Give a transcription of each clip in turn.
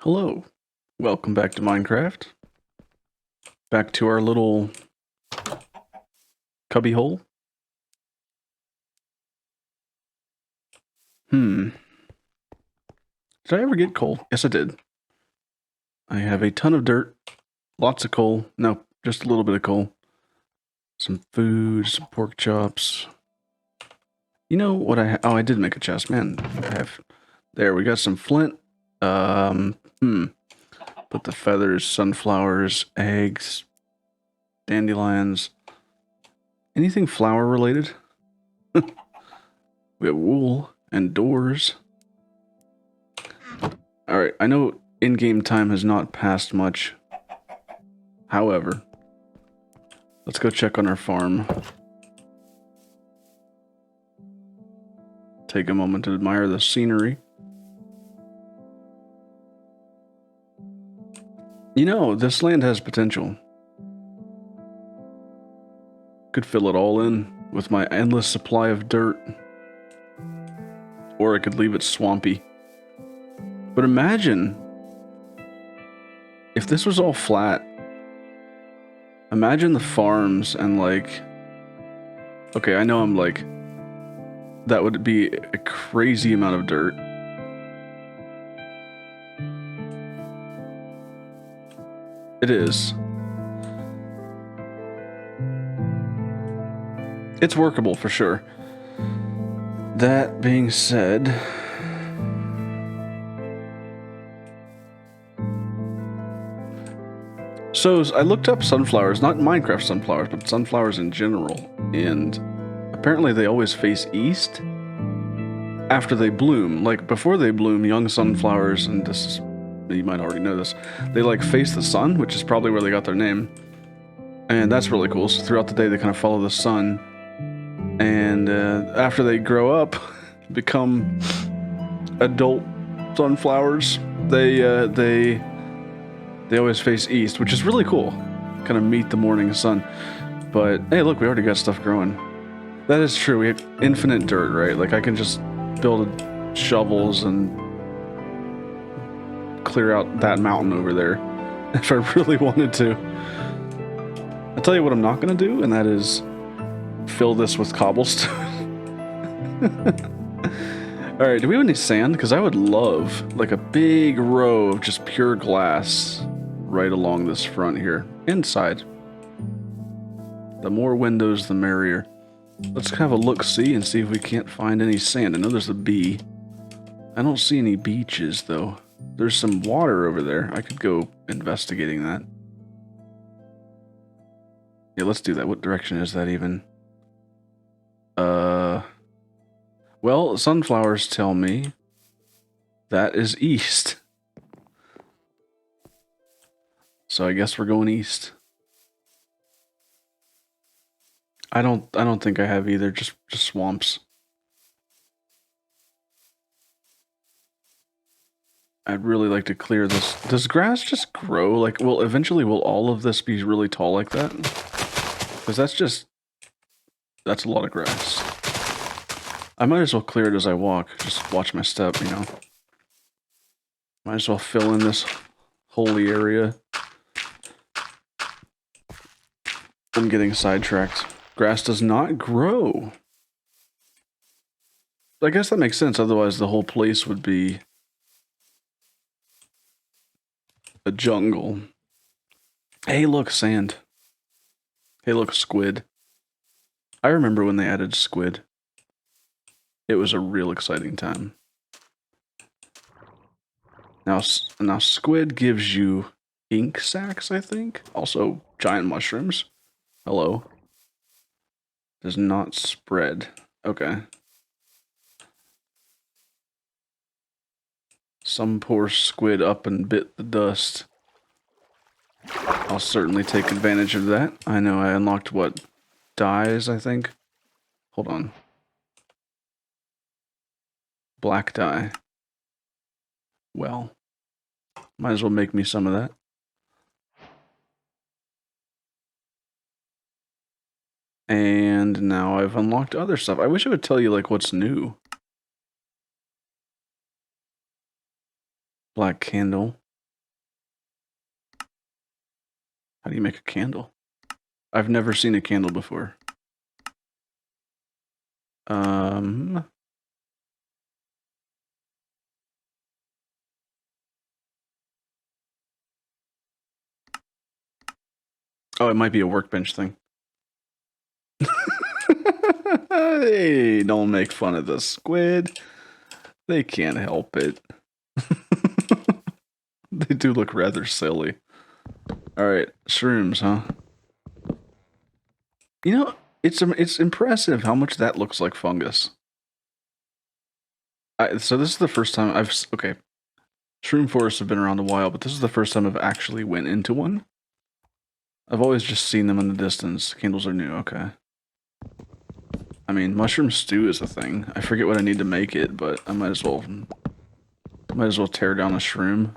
Hello, welcome back to Minecraft. Back to our little cubby hole. Did I ever get coal? Yes, I did. I have a ton of dirt, lots of coal. No, just a little bit of coal. Some food, some pork chops. You know what oh, I did make a chest, man. I have, there, we got some flint. Put the feathers, sunflowers, eggs, dandelions. Anything flower related? We have wool and doors. Alright, I know in-game time has not passed much. However, let's go check on our farm. Take a moment to admire the scenery. You know, this land has potential. Could fill it all in with my endless supply of dirt. Or I could leave it swampy. But imagine if this was all flat. Imagine the farms and like... Okay, I know I'm like... That would be a crazy amount of dirt. It is. It's workable for sure. That being said... So, I looked up sunflowers, not Minecraft sunflowers, but sunflowers in general, and apparently they always face east after they bloom. Like, before they bloom, young sunflowers, and this is, you might already know this, they like face the sun, which is probably where they got their name, and that's really cool. So throughout the day they kind of follow the sun, and after they grow up, become adult sunflowers, they always face east, which is really cool. Kind of meet the morning sun. But, hey, look, we already got stuff growing. That is true. We have infinite dirt, right? Like, I can just build shovels and clear out that mountain over there if I really wanted to. I'll tell you what I'm not going to do, and that is fill this with cobblestone. Alright, do we have any sand? Because I would love, like, a big row of just pure glass right along this front here. Inside. The more windows, the merrier. Let's have a look-see and see if we can't find any sand. I know there's a bee. I don't see any beaches, though. There's some water over there. I could go investigating that. Yeah, let's do that. What direction is that even? Well, sunflowers tell me that is east. So I guess we're going east. I don't think I have either, just swamps. I'd really like to clear this. Does grass just grow? Like, well, eventually will all of this be really tall like that? Because that's a lot of grass. I might as well clear it as I walk. Just watch my step, you know. Might as well fill in this holy area. I'm getting sidetracked. Grass does not grow. I guess that makes sense, otherwise the whole place would be a jungle. Hey, look, sand. Hey, look, squid. I remember when they added squid. It was a real exciting time. Now squid gives you ink sacs, I think. Also, giant mushrooms. Hello. Does not spread. Okay. Some poor squid up and bit the dust. I'll certainly take advantage of that. I know I unlocked, what, dyes, I think? Hold on. Black dye. Well, might as well make me some of that. And now I've unlocked other stuff. I wish I would tell you, like, what's new. Black candle. How do you make a candle? I've never seen a candle before. Oh, it might be a workbench thing. Hey, don't make fun of the squid. They can't help it. They do look rather silly. Alright, shrooms, huh? You know, it's impressive how much that looks like fungus. So this is the first time okay. Shroom forests have been around a while, but this is the first time I've actually went into one. I've always just seen them in the distance. Candles are new, okay. I mean, mushroom stew is a thing. I forget what I need to make it, but I might as well tear down a shroom.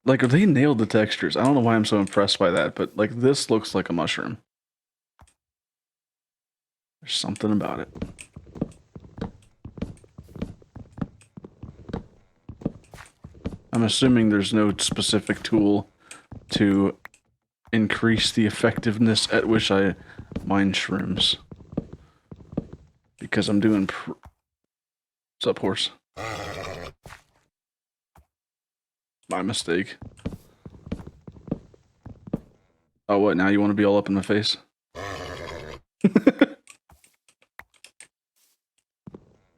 Like, they nailed the textures. I don't know why I'm so impressed by that, but like this looks like a mushroom. There's something about it. I'm assuming there's no specific tool to increase the effectiveness at which I mine shrooms. Because I'm doing What's up, horse? My mistake. Oh, what, now you want to be all up in my face?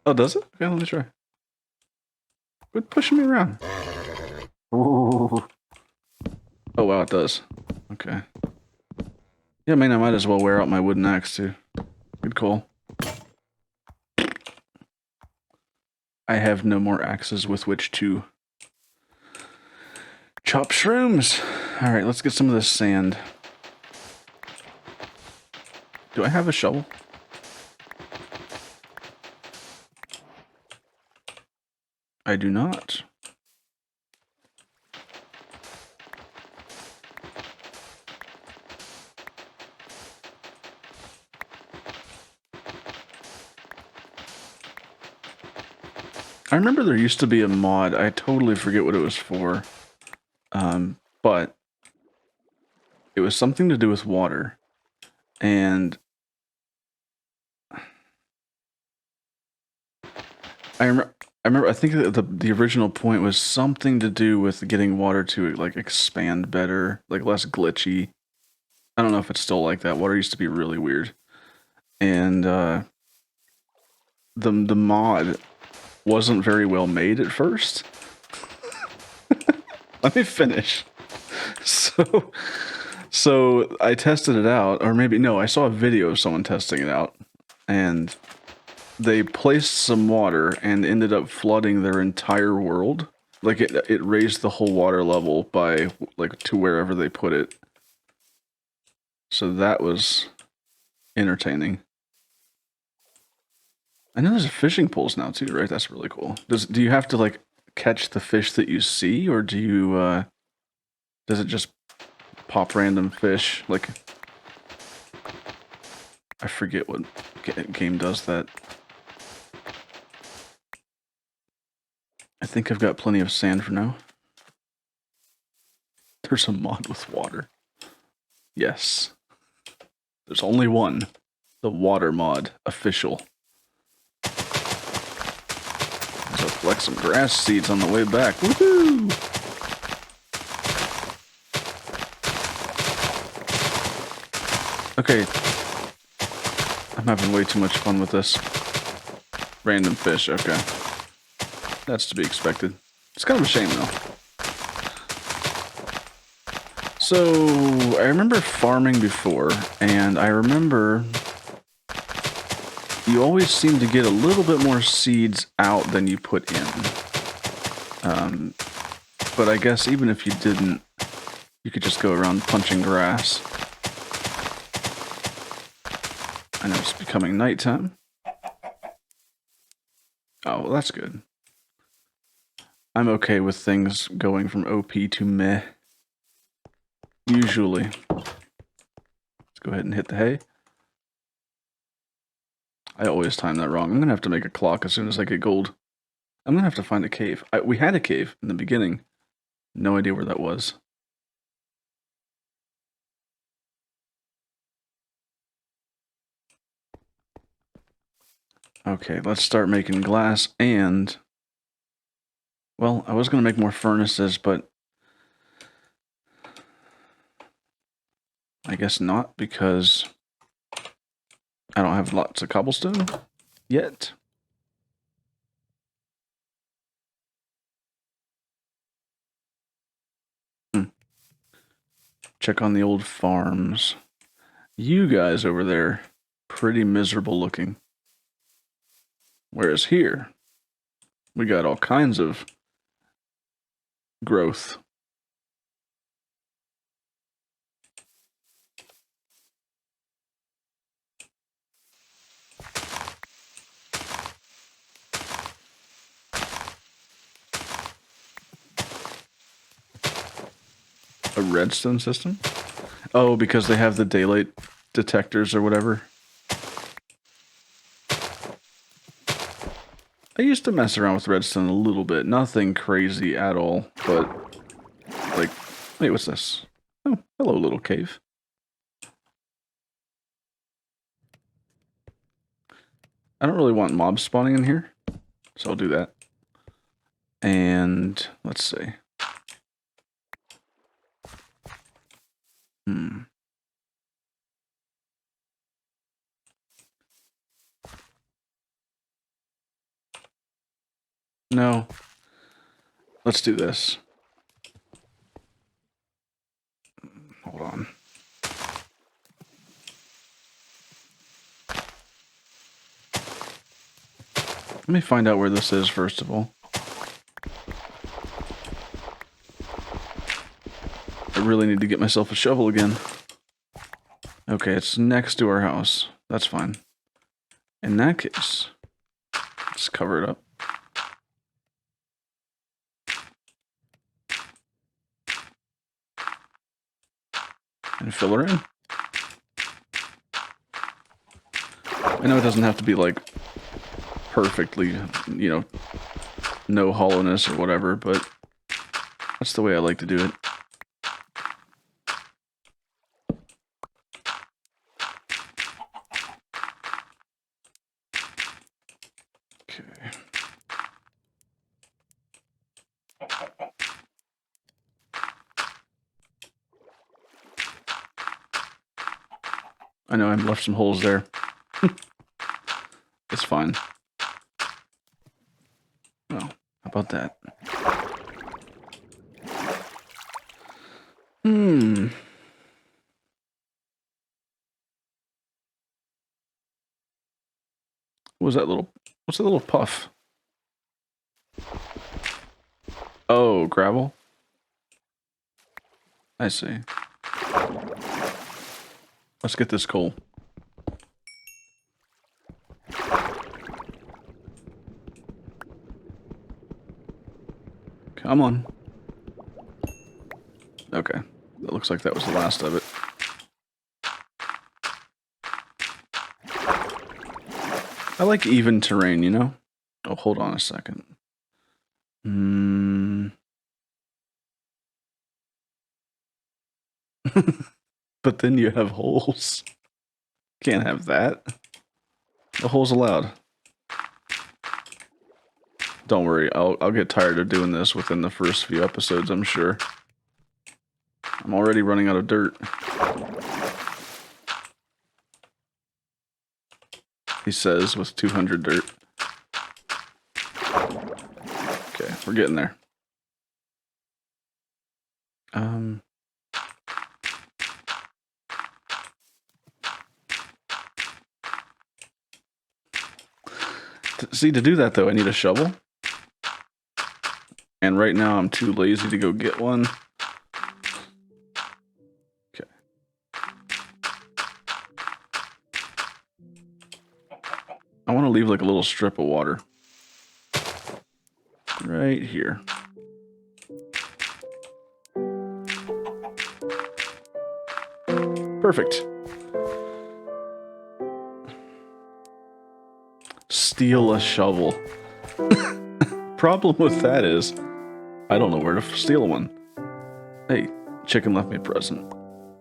Oh, does it? Okay, let me try. Quit pushing me around. Ooh. Oh, wow, it does. Okay. Yeah, I mean, I might as well wear out my wooden axe, too. Good call. I have no more axes with which to chop shrooms. Alright, let's get some of this sand. Do I have a shovel? I do not. I remember there used to be a mod. I totally forget what it was for. But it was something to do with water. And I remember, I think that the original point was something to do with getting water to, like, expand better, like, less glitchy. I don't know if it's still like that. Water used to be really weird. And, the mod wasn't very well made at first. Let me finish. So I tested it out, or maybe, no, I saw a video of someone testing it out, and they placed some water and ended up flooding their entire world. Like, it raised the whole water level by, like, to wherever they put it. So that was entertaining. I know there's fishing poles now too, right? That's really cool. Do you have to, like, catch the fish that you see, or do you, does it just pop random fish? Like, I forget what game does that. I think I've got plenty of sand for now. There's a mod with water. Yes. There's only one. The water mod. Official. So collect some grass seeds on the way back. Woohoo! Okay. I'm having way too much fun with this. Random fish, okay. That's to be expected. It's kind of a shame, though. So, I remember farming before, and I remember you always seem to get a little bit more seeds out than you put in. But I guess even if you didn't, you could just go around punching grass. I know it's becoming nighttime. Oh, well, that's good. I'm okay with things going from OP to meh. Usually. Let's go ahead and hit the hay. I always time that wrong. I'm gonna have to make a clock as soon as I get gold. I'm gonna have to find a cave. We had a cave in the beginning. No idea where that was. Okay, let's start making glass and... Well, I was going to make more furnaces, but... I guess not, because... I don't have lots of cobblestone yet. Check on the old farms. You guys over there, pretty miserable looking. Whereas here, we got all kinds of growth. A redstone system? Oh, because they have the daylight detectors or whatever. I used to mess around with redstone a little bit. Nothing crazy at all, but... Like, wait, what's this? Oh, hello, little cave. I don't really want mobs spawning in here, so I'll do that. And, let's see. No. Let's do this. Hold on. Let me find out where this is, first of all. I really need to get myself a shovel again. Okay, it's next to our house. That's fine. In that case, let's cover it up. And fill her in. I know it doesn't have to be, like, perfectly, you know, no hollowness or whatever, but that's the way I like to do it. Okay. I know I've left some holes there. It's fine. Oh, how about that? What was that little... What's that little puff? Oh, gravel? I see. Let's get this coal. Come on. Okay. That looks like that was the last of it. I like even terrain, you know? Oh, hold on a second. But then you have holes. Can't have that. The hole's allowed. Don't worry, I'll get tired of doing this within the first few episodes, I'm sure. I'm already running out of dirt. He says with 200 dirt. Okay, we're getting there. See, to do that though, I need a shovel. And right now I'm too lazy to go get one. Okay. I want to leave like a little strip of water. Right here. Perfect. Steal a shovel. Problem with that is, I don't know where to steal one. Hey, chicken left me a present.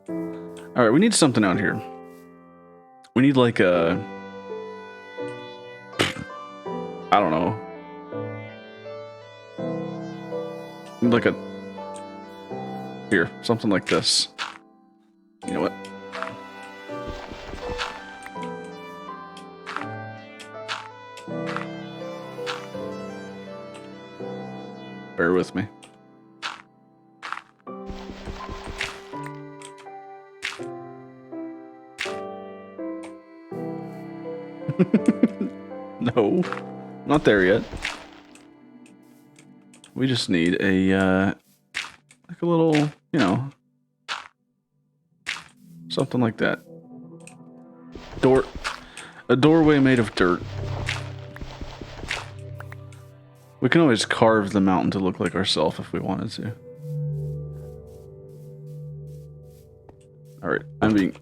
Alright, we need something out here. We need like a... I don't know. Like a... Here, something like this. You know what? Bear with me. No, not there yet. We just need a, like a little, you know, something like that. A doorway made of dirt. We can always carve the mountain to look like ourselves if we wanted to. Alright, I'm being...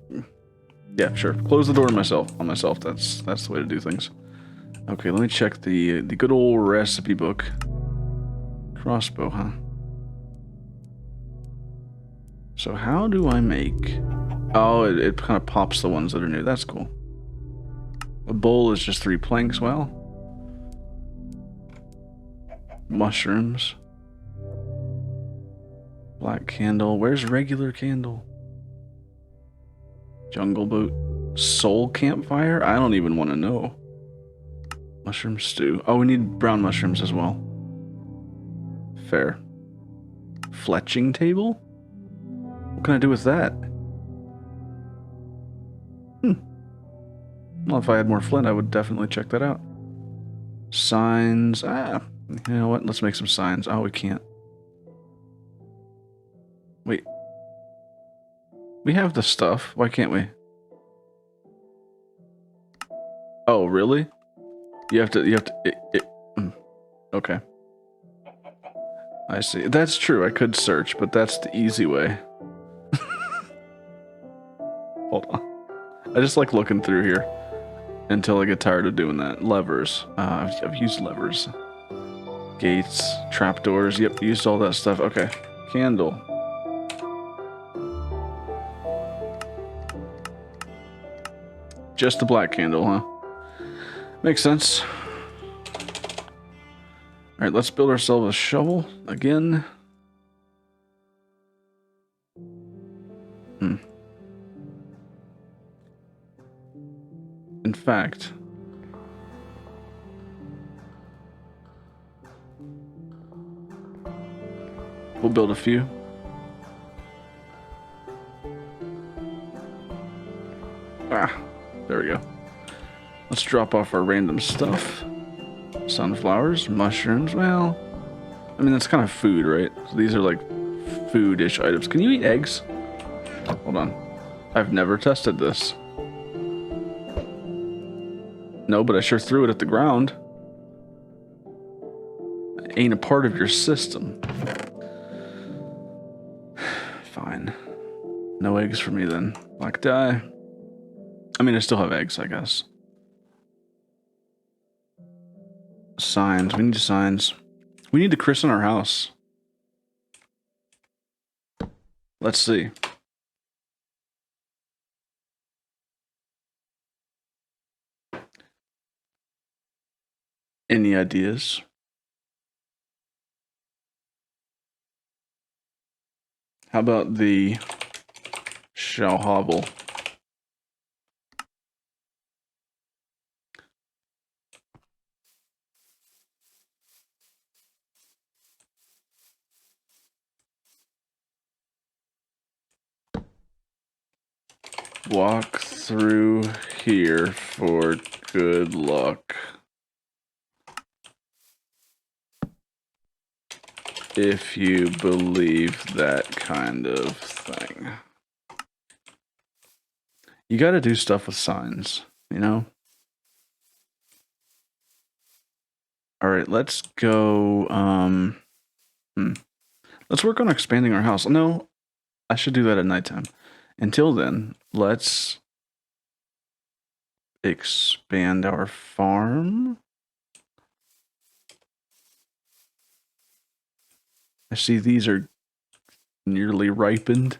Yeah, sure. Close the door on myself. That's the way to do things. Okay, let me check the good old recipe book. Crossbow, huh? So how do I make... Oh, it kind of pops the ones that are new. That's cool. A bowl is just 3 planks. Well... Mushrooms. Black candle. Where's regular candle? Jungle boot. Soul campfire? I don't even want to know. Mushroom stew. Oh, we need brown mushrooms as well. Fair. Fletching table? What can I do with that? Well, if I had more flint, I would definitely check that out. Signs. Ah, you know what? Let's make some signs. Oh, we can't. Wait. We have the stuff. Why can't we? Oh, really? You have to, okay. I see. That's true. I could search, but that's the easy way. Hold on. I just like looking through here until I get tired of doing that. Levers. I've used levers. Gates, trapdoors. Yep, used all that stuff. Okay. Candle. Just the black candle, huh? Makes sense. Alright, let's build ourselves a shovel again. In fact, we'll build a few. Ah, there we go. Let's drop off our random stuff. Sunflowers, mushrooms, well... I mean, that's kind of food, right? So these are like food-ish items. Can you eat eggs? Hold on. I've never tested this. No, but I sure threw it at the ground. It ain't a part of your system. Fine. No eggs for me then. Black dye. I mean, I still have eggs, I guess. Signs. We need signs. We need to christen our house. Let's see. Any ideas? How about the shall hobble? Walk through here for good luck. If you believe that kind of thing. You gotta do stuff with signs, you know? Alright, let's go, Let's work on expanding our house. No, I should do that at nighttime. Until then, let's expand our farm. I see these are nearly ripened.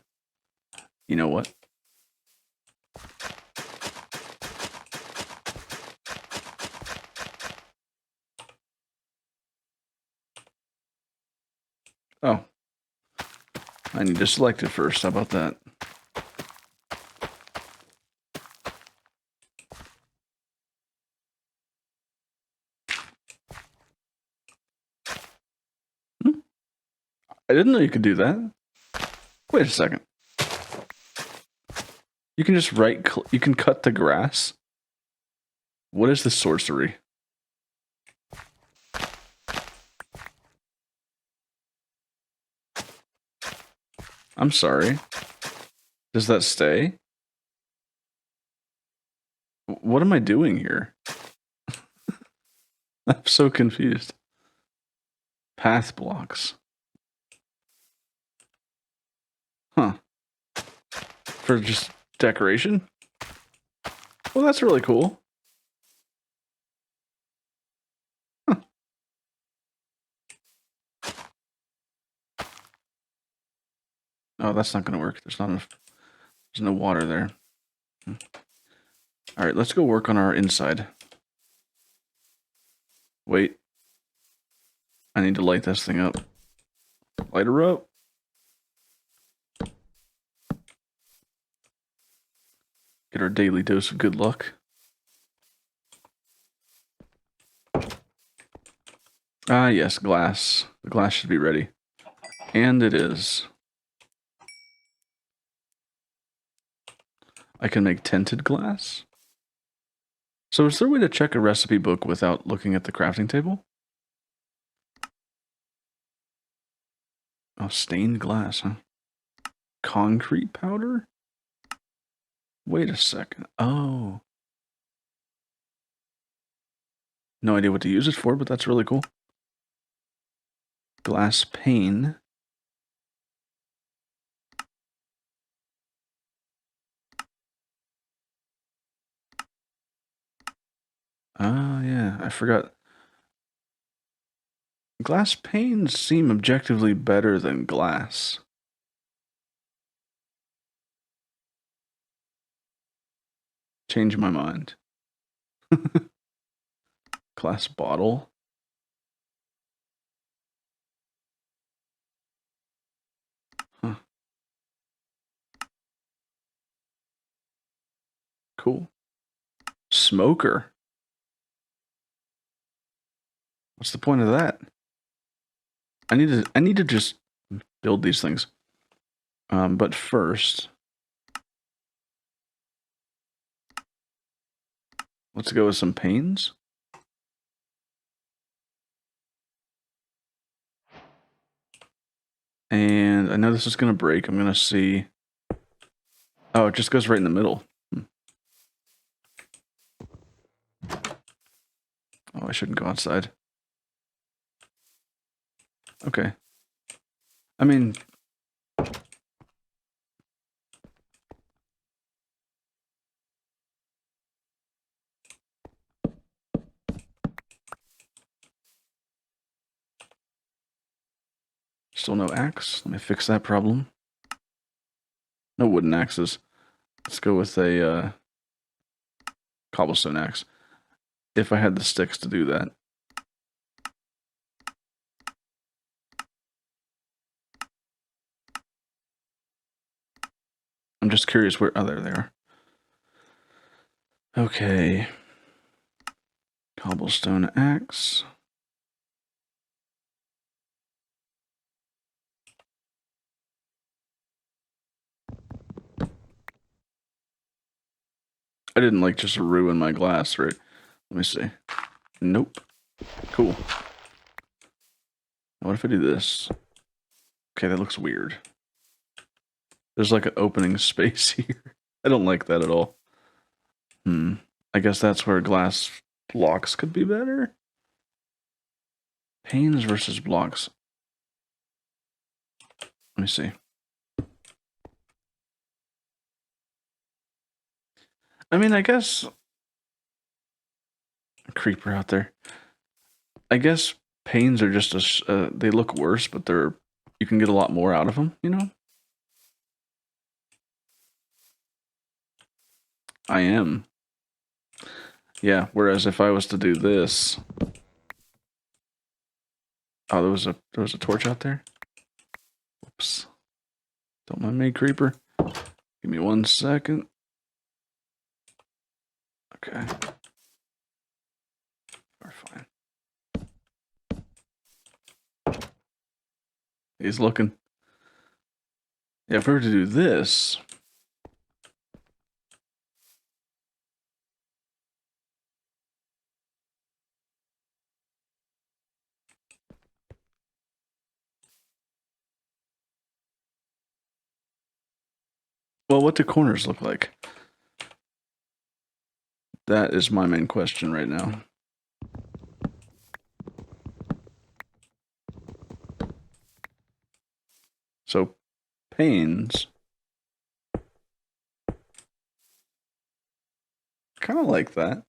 You know what? Oh. I need to select it first. How about that? Hmm? I didn't know you could do that. Wait a second. You can just you can cut the grass? What is the sorcery? I'm sorry. Does that stay? What am I doing here? I'm so confused. Path blocks. Huh. For just decoration? Well, that's really cool. Huh. Oh, that's not going to work. There's not enough. There's no water there. All right, let's go work on our inside. Wait. I need to light this thing up. Light her up. Get our daily dose of good luck. Ah, yes, glass. The glass should be ready. And it is. I can make tinted glass. So is there a way to check a recipe book without looking at the crafting table? Oh, stained glass, huh? Concrete powder? Wait a second. Oh. No idea what to use it for, but that's really cool. Glass pane. Ah, yeah, I forgot. Glass panes seem objectively better than glass. Change my mind. Glass bottle. Huh. Cool. Smoker. What's the point of that? I need to just build these things. But first, let's go with some panes. And I know this is gonna break. I'm gonna see. Oh, it just goes right in the middle. Oh, I shouldn't go outside. Okay. I mean, still no axe. Let me fix that problem. No wooden axes. Let's go with a cobblestone axe. If I had the sticks to do that. I'm just curious where... Oh, there they are. Okay. Cobblestone axe. I didn't like just ruin my glass, right? Let me see. Nope. Cool. What if I do this? Okay, that looks weird. There's like an opening space here. I don't like that at all. I guess that's where glass blocks could be better. Panes versus blocks. Let me see. I mean, I guess... A creeper out there. I guess panes are just they look worse, but they're... You can get a lot more out of them, you know? I am. Yeah, whereas if I was to do this... Oh, there was a torch out there? Oops. Don't mind me, creeper. Give me 1 second. Okay. We're fine. He's looking. Yeah, if we were to do this... Well, what do corners look like? That is my main question right now. So, panes. Kind of like that.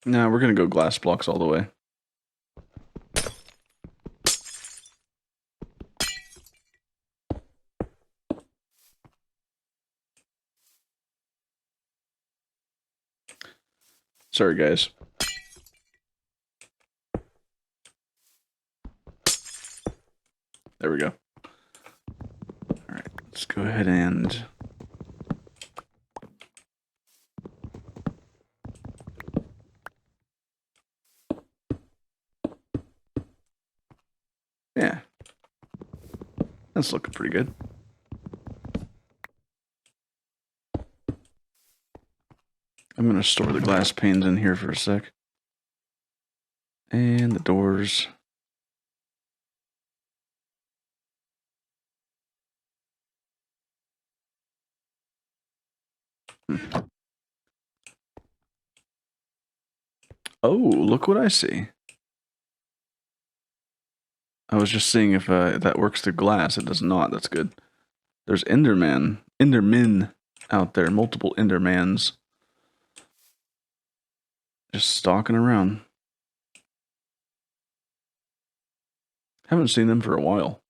Nah, we're gonna go glass blocks all the way. Sorry, guys. There we go. Alright, let's go ahead and... Yeah. That's looking pretty good. I'm gonna store the glass panes in here for a sec. And the doors. Oh, look what I see. I was just seeing if that works through glass. It does not. That's good. There's Endermen out there. Multiple Endermans. Just stalking around. Haven't seen them for a while.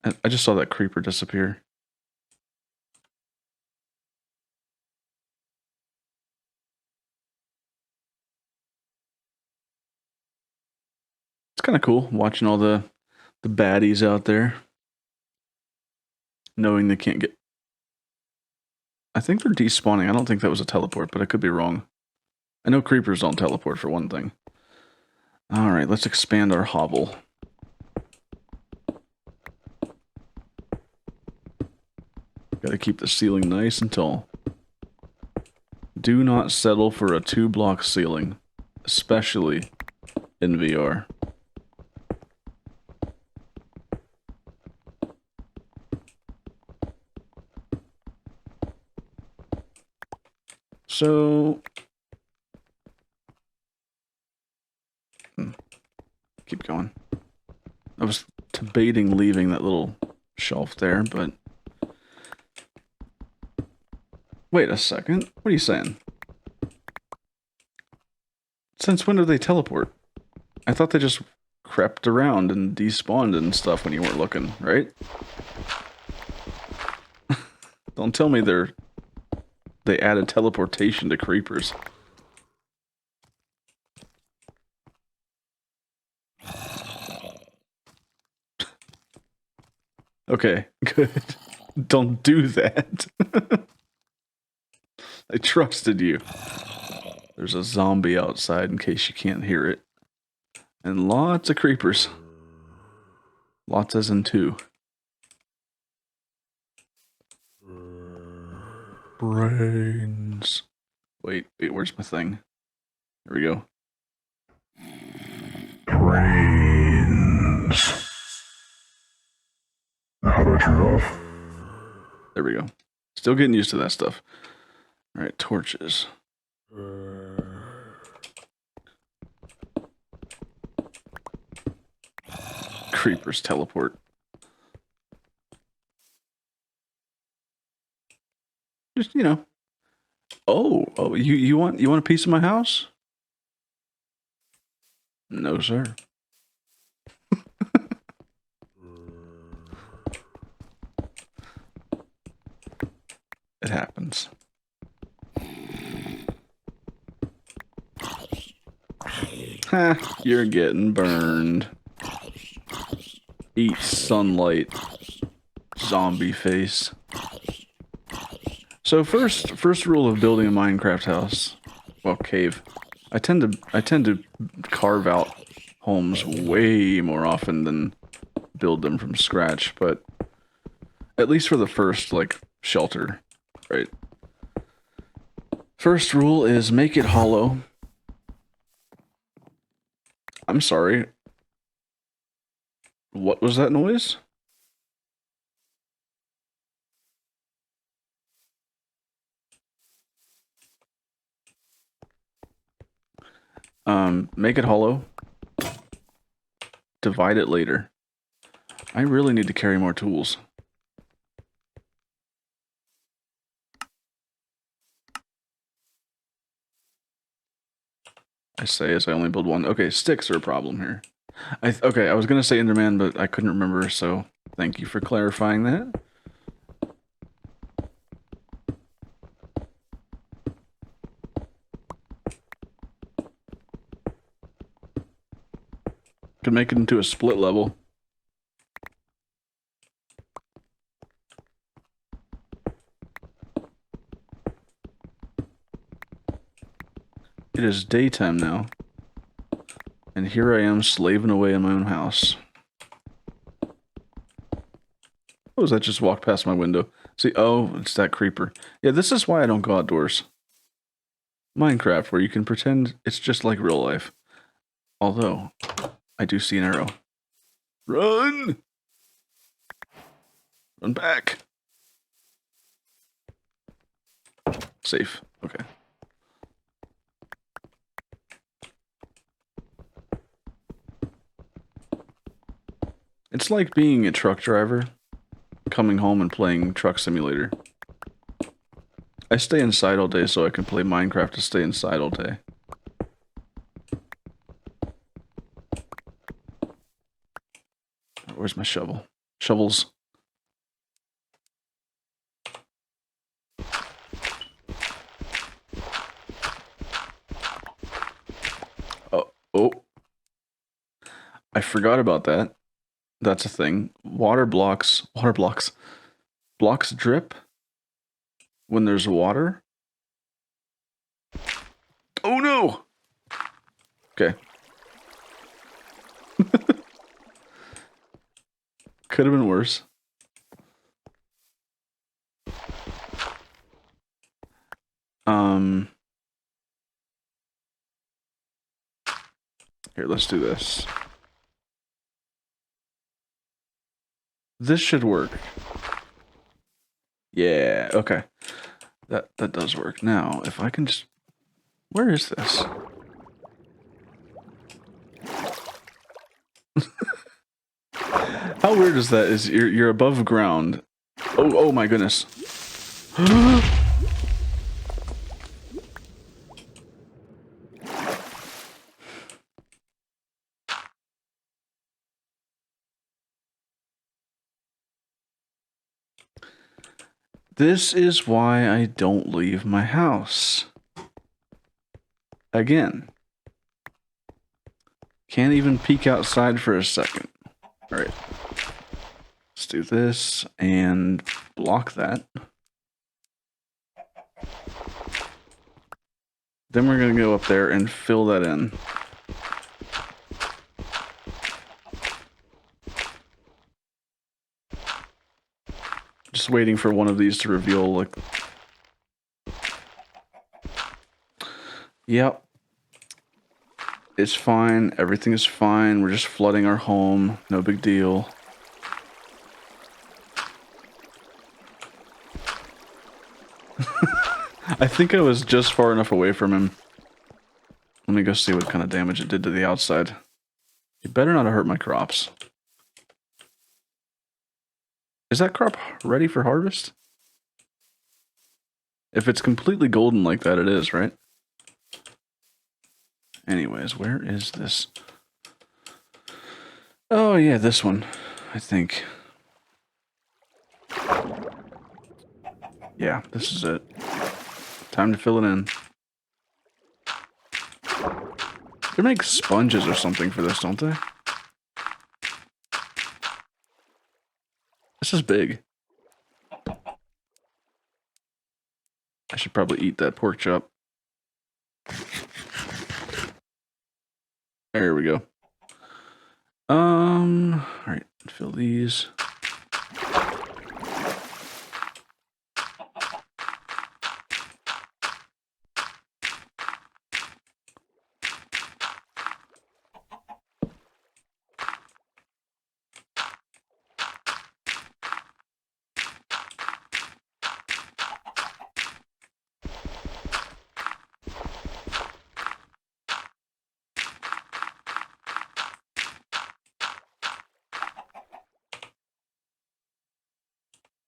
I just saw that creeper disappear. It's kind of cool watching all the baddies out there. Knowing they can't get... I think they're despawning. I don't think that was a teleport, but I could be wrong. I know creepers don't teleport for one thing. Alright, let's expand our hovel. Gotta keep the ceiling nice and tall. Do not settle for a 2-block ceiling, especially in VR. So... keep going. I was debating leaving that little shelf there, but... Wait a second. What are you saying? Since when do they teleport? I thought they just crept around and despawned and stuff when you weren't looking, right? Don't tell me they added teleportation to creepers. Okay, good. Don't do that. I trusted you. There's a zombie outside in case you can't hear it. And lots of creepers. Lots as in 2. Brains. Wait, where's my thing? There we go. Brains. How do I turn it off? There we go. Still getting used to that stuff. Alright, torches. Creepers teleport. Just, you know. Oh, you want a piece of my house? No, sir. It happens. Ha, you're getting burned. Eat sunlight, zombie face. So first rule of building a Minecraft house, well, cave. I tend to carve out homes way more often than build them from scratch, but at least for the first, like, shelter, right? First rule is make it hollow. I'm sorry. What was that noise? Make it hollow. Divide it later. I really need to carry more tools. I say as I only build one. Okay, sticks are a problem here. Okay, I was gonna say Enderman, but I couldn't remember, so thank you for clarifying that. Could make it into a split level. It is daytime now. And here I am slaving away in my own house. What was that just walked past my window? See, oh, it's that creeper. Yeah, this is why I don't go outdoors. Minecraft, where you can pretend it's just like real life. Although, I do see an arrow. Run! Run back! Safe. Okay. It's like being a truck driver, coming home and playing Truck Simulator. I stay inside all day so I can play Minecraft to stay inside all day. Where's my shovel? Shovels. Oh. I forgot about that. That's a thing. Blocks drip when there's water. Oh no! Okay. Could have been worse. Here, let's do this. This should work. Yeah, okay. That does work. Now, if I can just... Where is this? How weird is that? Is you're above ground. Oh my goodness. This is why I don't leave my house. Again. Can't even peek outside for a second. Alright. Let's do this and block that. Then we're going to go up there and fill that in. Just waiting for one of these to reveal, like... Yep. It's fine. Everything is fine. We're just flooding our home. No big deal. I think I was just far enough away from him. Let me go see what kind of damage it did to the outside. You better not have hurt my crops. Is that crop ready for harvest? If it's completely golden like that, it is, right? Anyways, where is this? Oh, yeah, this one, I think. Yeah, this is it. Time to fill it in. They make sponges or something for this, don't they? This is big. I should probably eat that pork chop. There we go. Alright, fill these.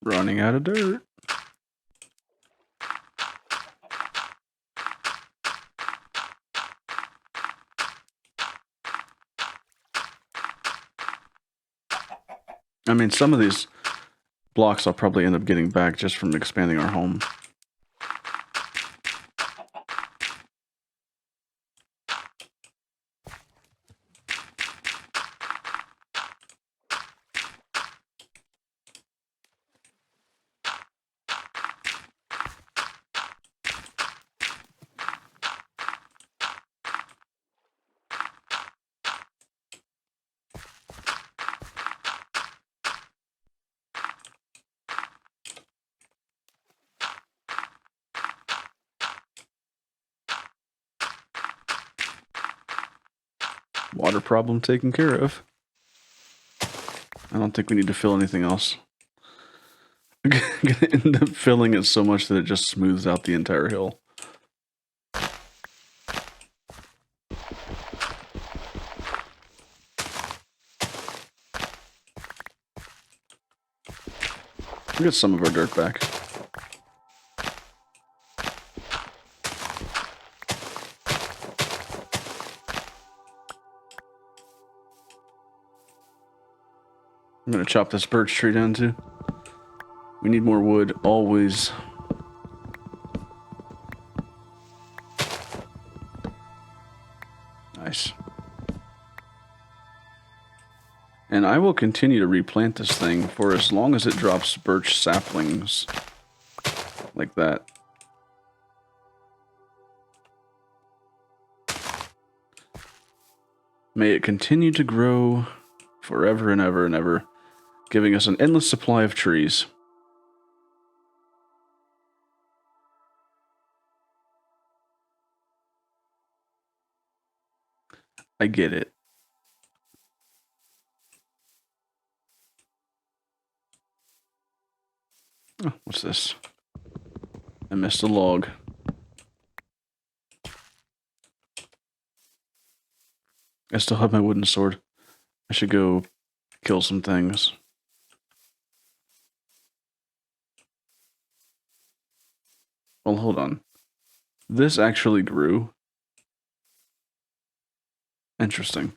Running out of dirt. I mean, some of these blocks I'll probably end up getting back just from expanding our home. Water problem taken care of. I don't think we need to fill anything else. I'm gonna end up filling it so much that it just smooths out the entire hill. We'll get some of our dirt back. I'm gonna chop this birch tree down too. We need more wood, always. Nice. And I will continue to replant this thing for as long as it drops birch saplings. Like that. May it continue to grow forever and ever and ever, giving us an endless supply of trees. I get it. Oh, what's this? I missed a log. I still have my wooden sword. I should go kill some things. Well, hold on. This actually grew. Interesting.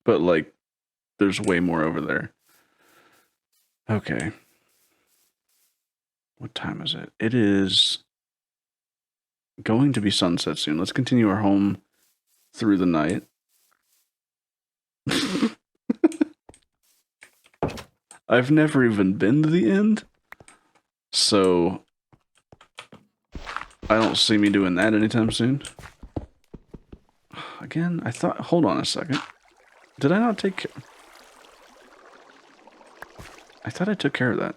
But, like, there's way more over there. Okay. What time is it? It is going to be sunset soon. Let's continue our home through the night. I've never even been to the end, so I don't see me doing that anytime soon. Again, I thought... Hold on a second. Did I not take care... I thought I took care of that.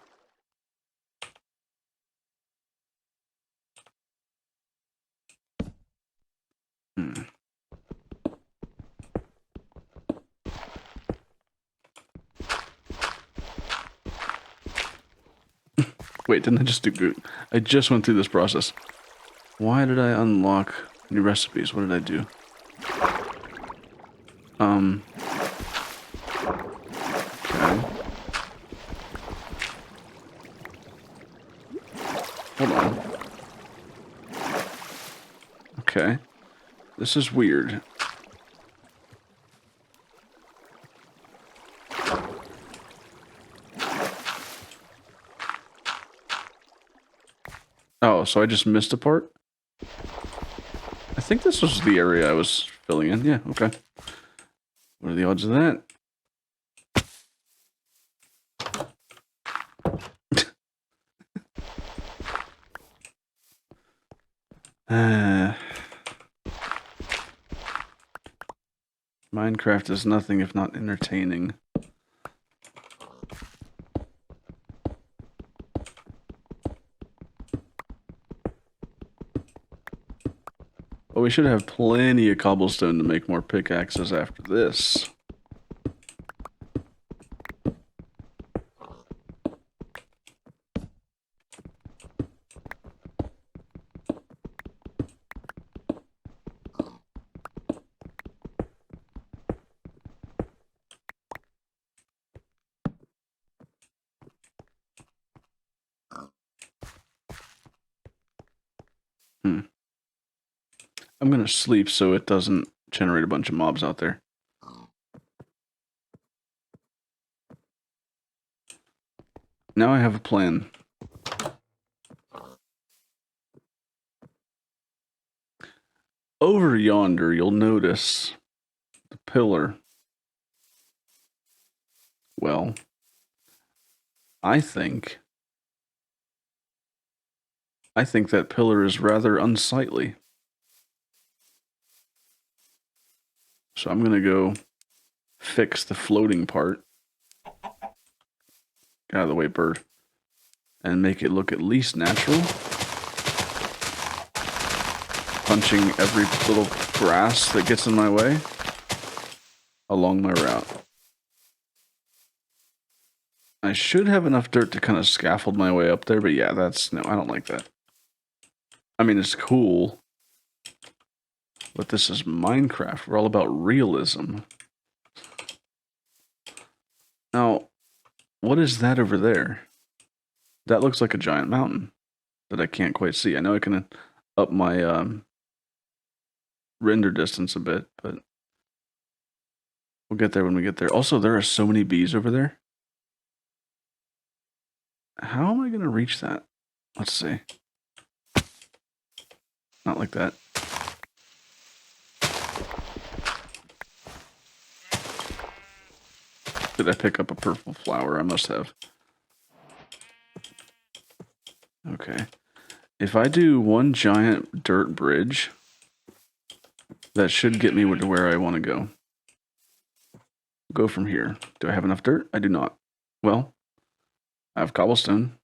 Wait, didn't I just do good? I just went through this process. Why did I unlock new recipes? What did I do? Okay. Hold on. Okay. This is weird. Oh, so I just missed a part? think this was the area I was filling in. Yeah, okay. What are the odds of that? Minecraft is nothing if not entertaining. But we should have plenty of cobblestone to make more pickaxes after this. I'm gonna sleep so it doesn't generate a bunch of mobs out there. Now I have a plan. Over yonder, you'll notice the pillar. Well, I think that pillar is rather unsightly. So I'm gonna go fix the floating part. Get out of the way, bird. And make it look at least natural. Punching every little grass that gets in my way along my route. I should have enough dirt to kind of scaffold my way up there, but yeah, no, I don't like that. I mean, it's cool, but this is Minecraft. We're all about realism. Now, what is that over there? That looks like a giant mountain that I can't quite see. I know I can up my render distance a bit, but we'll get there when we get there. Also, there are so many bees over there. How am I going to reach that? Let's see. Not like that. Did I pick up a purple flower? I must have. Okay. If I do one giant dirt bridge, that should get me to where I want to go. Go from here. Do I have enough dirt? I do not. Well, I have cobblestone.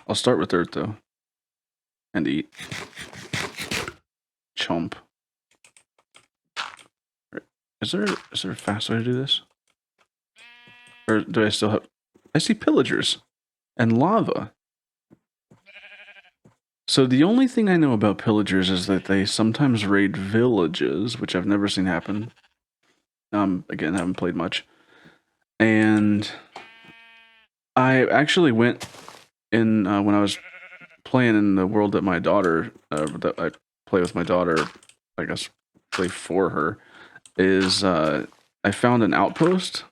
I'll start with dirt, though. And eat. Chomp. Is there a fast way to do this? Or do I still have... I see pillagers. And lava. So the only thing I know about pillagers is that they sometimes raid villages, which I've never seen happen. Again, haven't played much. And I actually went in when I was playing in the world that my daughter, that I play with my daughter, I guess play for her, is I found an outpost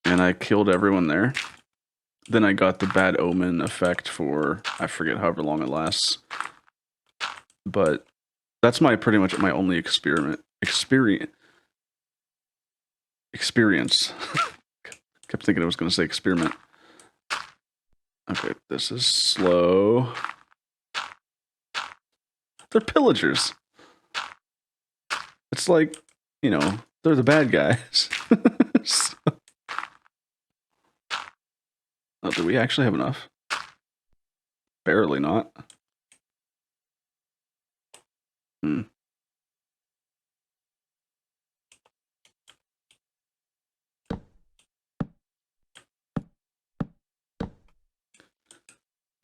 and I killed everyone there. Then I got the bad omen effect for, I forget however long it lasts. But that's pretty much my only experience. Kept thinking I was going to say experiment. Okay, this is slow. They're pillagers. It's like, you know, they're the bad guys. So. Oh, do we actually have enough? Barely not.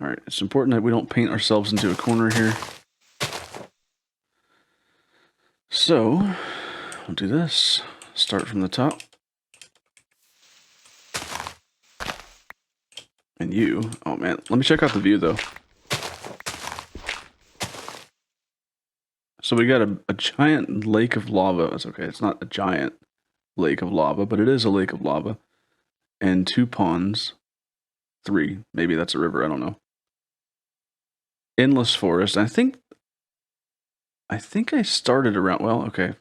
Alright, it's important that we don't paint ourselves into a corner here. So, we'll do this. Start from the top. And you, oh man, let me check out the view though. So we got a giant lake of lava. That's okay, it's not a giant lake of lava, but it is a lake of lava. And 2 ponds. 3, maybe that's a river, I don't know. Endless forest. I think I think I started around, well, okay,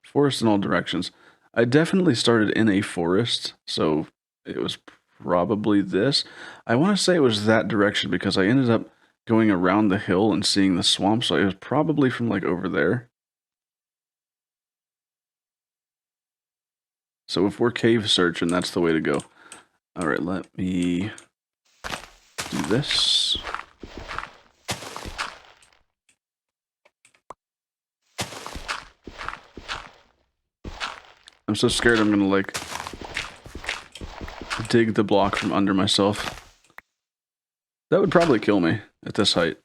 forest in all directions. I definitely started in a forest, so it was probably this. I want to say it was that direction because I ended up going around the hill and seeing the swamp, so it was probably from like over there. So if we're cave searching, that's the way to go. All right, let me do this. I'm so scared I'm gonna like dig the block from under myself. That would probably kill me at this height.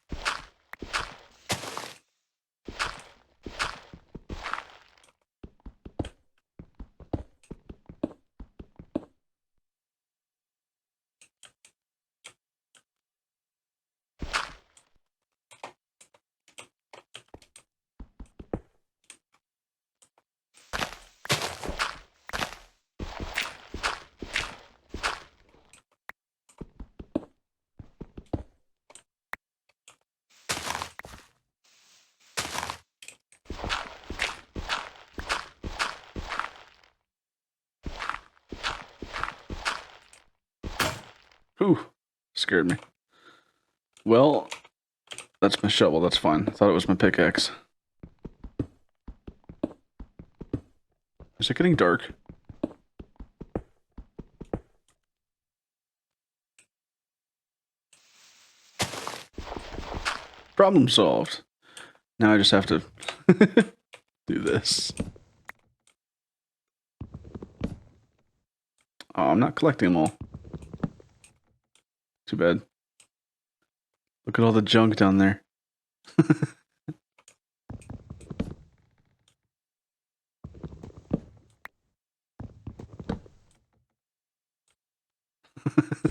Whew, scared me. Well, that's my shovel, that's fine. I thought it was my pickaxe. Is it getting dark? Problem solved. Now I just have to do this. Oh, I'm not collecting them all. Too bad. Look at all the junk down there.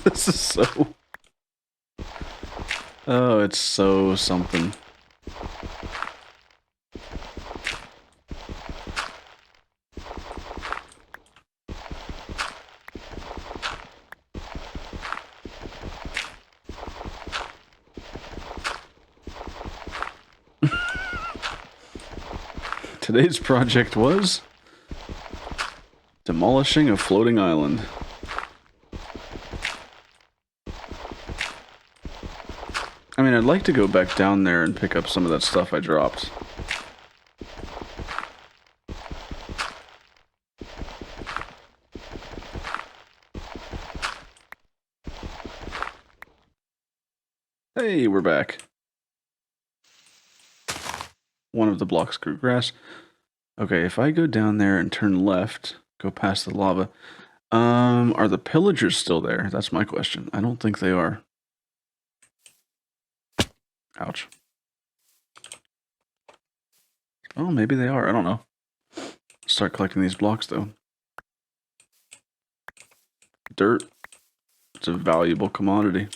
This is so... Oh, it's so something. Today's project was demolishing a floating island. I mean, I'd like to go back down there and pick up some of that stuff I dropped. Hey, we're back. One of the blocks grew grass. Okay, if I go down there and turn left, go past the lava, are the pillagers still there? That's my question. I don't think they are. Ouch. Oh, maybe they are. I don't know. Start collecting these blocks, though. Dirt. It's a valuable commodity.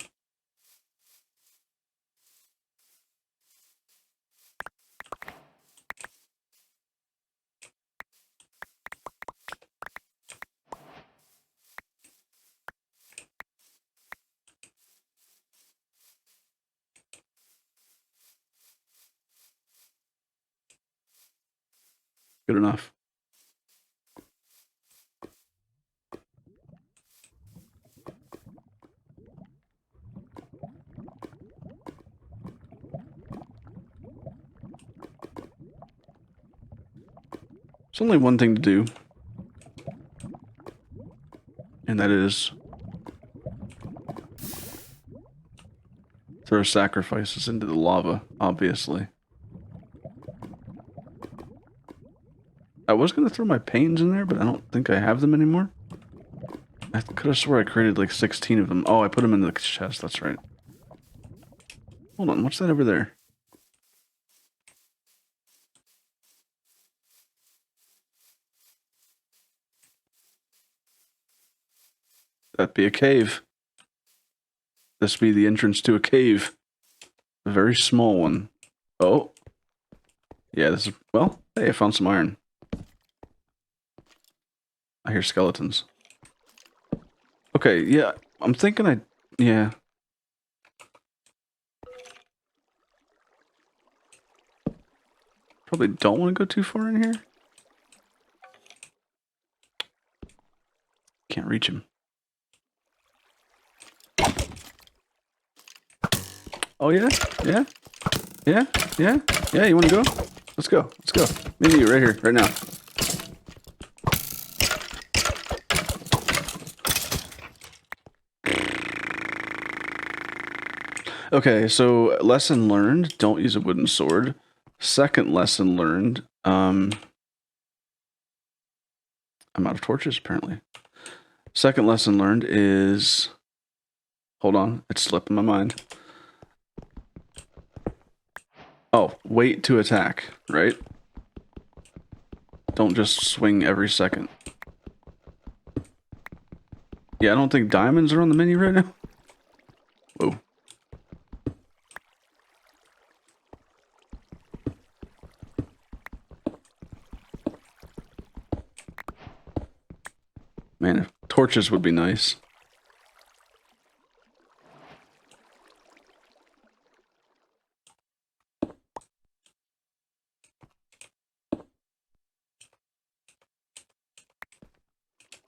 Good enough. There's only one thing to do. And that is throw sacrifices into the lava, obviously. I was going to throw my panes in there, but I don't think I have them anymore. I could have swore I created like 16 of them. Oh, I put them in the chest, that's right. Hold on, what's that over there? That'd be a cave. This would be the entrance to a cave. A very small one. Oh. Yeah, this is... Well, hey, I found some iron. I hear skeletons. Okay, yeah, I'm thinking yeah. Probably don't want to go too far in here. Can't reach him. Oh yeah? Yeah? Yeah? Yeah? Yeah, you wanna go? Let's go. Let's go. Me and you right here, right now. Okay, so lesson learned, don't use a wooden sword. Second lesson learned, I'm out of torches apparently. Second lesson learned is, hold on, it's slipping my mind. Oh, wait to attack, right? Don't just swing every second. Yeah, I don't think diamonds are on the menu right now. Whoa. Man, torches would be nice.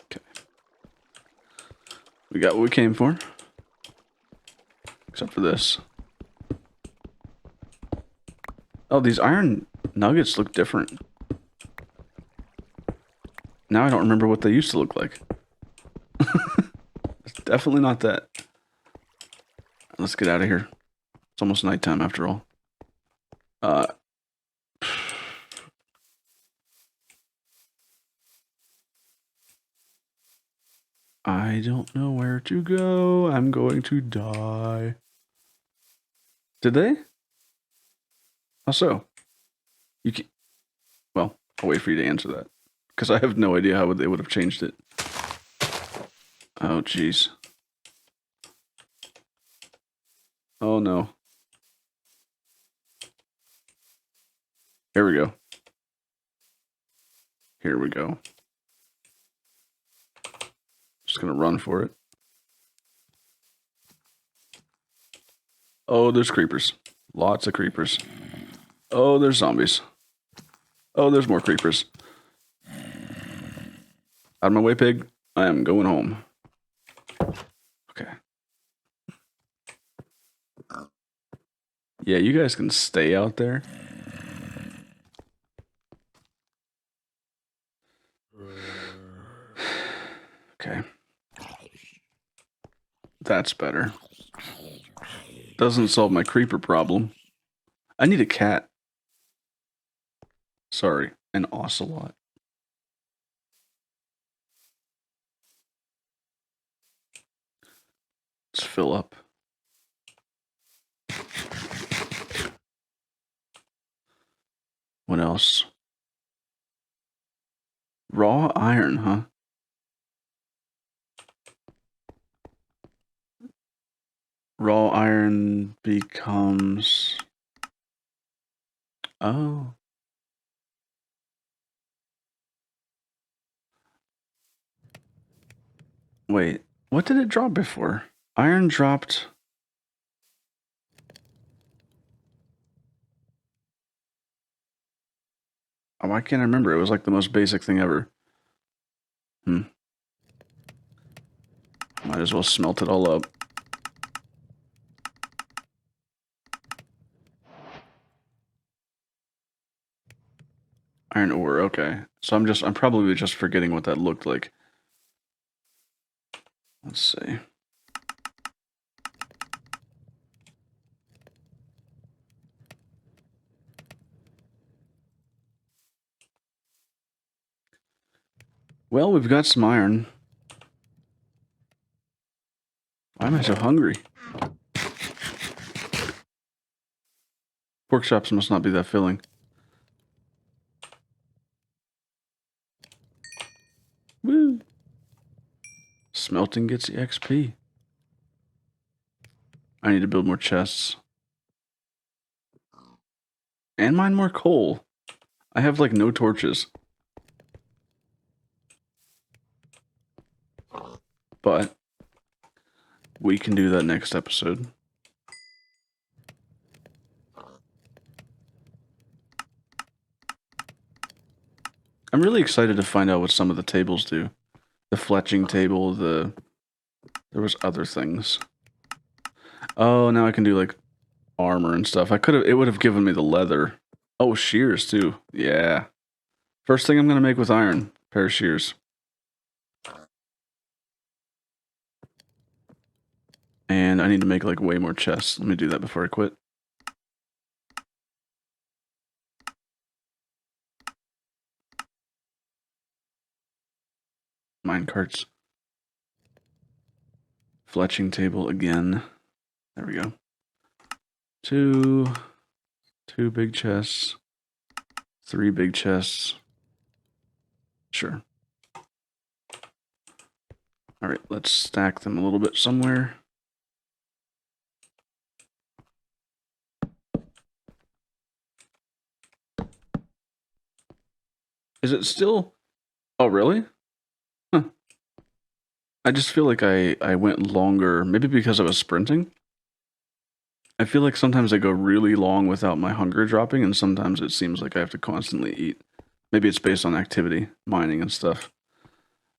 Okay. We got what we came for. Except for this. Oh, these iron nuggets look different. Now I don't remember what they used to look like. It's definitely not that. Let's get out of here. It's almost nighttime after all. I don't know where to go. I'm going to die. Did they? How so? You can Well, I'll wait for you to answer that. Because I have no idea how they would have changed it. Oh, jeez. Oh, no. Here we go. Here we go. Just gonna run for it. Oh, there's creepers. Lots of creepers. Oh, there's zombies. Oh, there's more creepers. Out of my way, pig. I am going home. Okay. Yeah, you guys can stay out there. Okay. That's better. Doesn't solve my creeper problem. I need a cat. Sorry, an ocelot. Let's fill up. What else? Raw iron, huh? Raw iron becomes... Oh. Wait, what did it drop before? Iron dropped... Oh, I can't remember. It was like the most basic thing ever. Might as well smelt it all up. Iron ore, okay. So I'm probably just forgetting what that looked like. Let's see. Well, we've got some iron. Why am I so hungry? Pork chops must not be that filling. Woo! Smelting gets the XP. I need to build more chests. And mine more coal. I have like no torches. But we can do that next episode. I'm really excited to find out what some of the tables do. The fletching table, there was other things. Oh, now I can do like armor and stuff. It would have given me the leather. Oh, shears too. Yeah. First thing I'm gonna make with iron, pair of shears. And I need to make like way more chests. Let me do that before I quit. Mine carts. Fletching table again. There we go. Two big chests. 3 big chests. Sure. Alright, let's stack them a little bit somewhere. Is it still... Oh, really? Huh. I just feel like I went longer, maybe because I was sprinting. I feel like sometimes I go really long without my hunger dropping, and sometimes it seems like I have to constantly eat. Maybe it's based on activity, mining and stuff.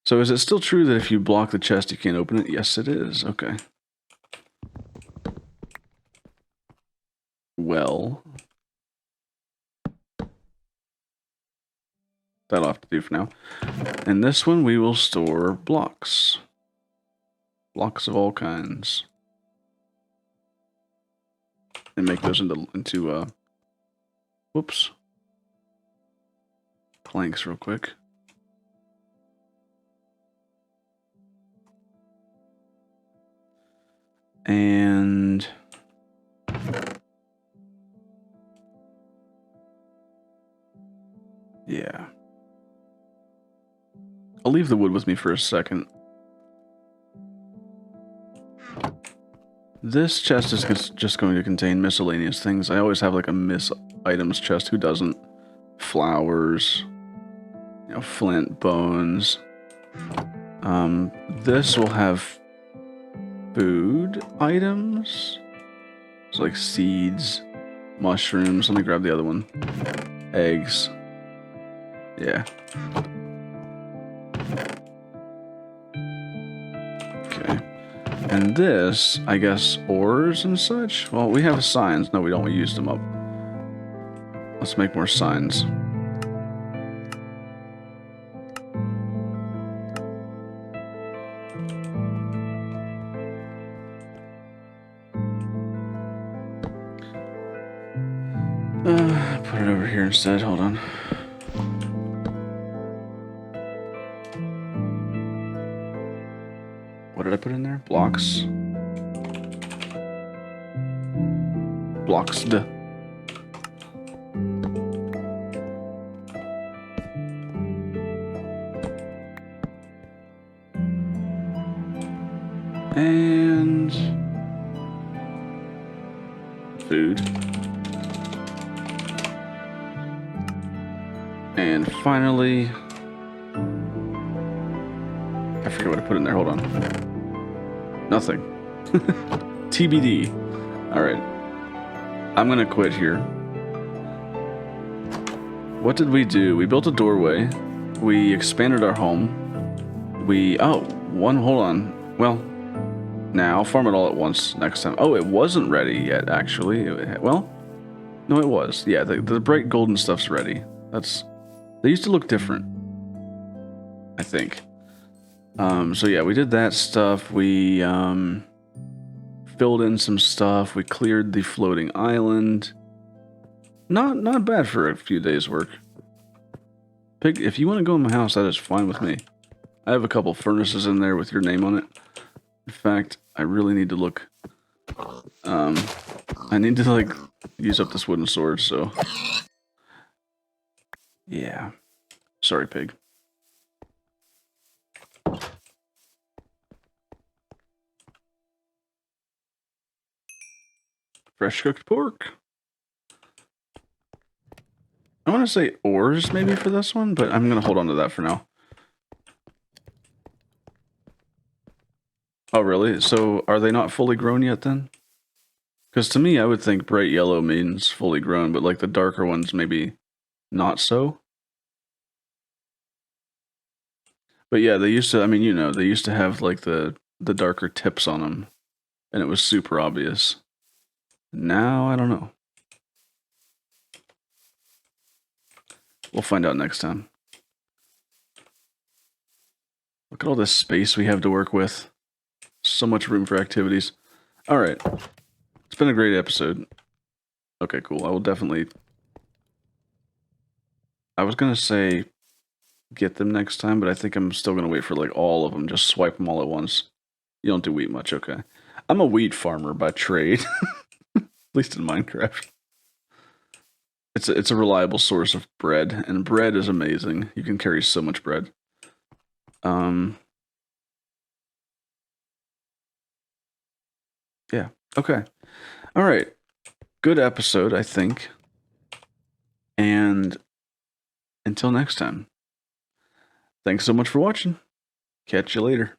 So is it still true that if you block the chest, you can't open it? Yes, it is. Okay. Well, that'll have to do for now. And this one, we will store blocks. Blocks of all kinds. And make those into whoops. Planks real quick. And... yeah. I'll leave the wood with me for a second. This chest is just going to contain miscellaneous things. I always have like a miss items chest. Who doesn't? Flowers. You know, flint, bones. This will have food items. So like seeds, mushrooms. Let me grab the other one. Eggs. Yeah. Okay. And this, I guess, ores and such? Well, we have signs. No, we don't. We used them up. Let's make more signs. Put it over here instead. Hold on. What did I put in there? Blocks. Blocks. And food. And finally, I forget what I put in there. Hold on. Nothing. TBD. All right. I'm gonna quit here. What did we do? We built a doorway. We expanded our home. Hold on. Well, now I'll farm it all at once next time. Oh, it wasn't ready yet, actually. No, it was. Yeah, the bright golden stuff's ready. They used to look different, I think. So yeah, we did that stuff. We filled in some stuff. We cleared the floating island. Not bad for a few days' work. Pig, if you want to go in my house, that is fine with me. I have a couple furnaces in there with your name on it. In fact, I really need to look. I need to like use up this wooden sword, so yeah. Sorry, pig. Fresh cooked pork. I want to say ores maybe for this one, but I'm going to hold on to that for now. Oh, really? So are they not fully grown yet then? Because to me, I would think bright yellow means fully grown, but like the darker ones maybe not so. But yeah, they used to. I mean, they used to have like the darker tips on them, and it was super obvious. Now I don't know. We'll find out next time. Look at all this space we have to work with. So much room for activities. All right. It's been a great episode. Okay, cool. I will definitely... I was going to say get them next time, but I think I'm still going to wait for like all of them. Just swipe them all at once. You don't do wheat much, okay. I'm a wheat farmer by trade. At least in Minecraft. It's a reliable source of bread, and bread is amazing. You can carry so much bread. Yeah. Okay. All right. Good episode, I think. And until next time. Thanks so much for watching. Catch you later.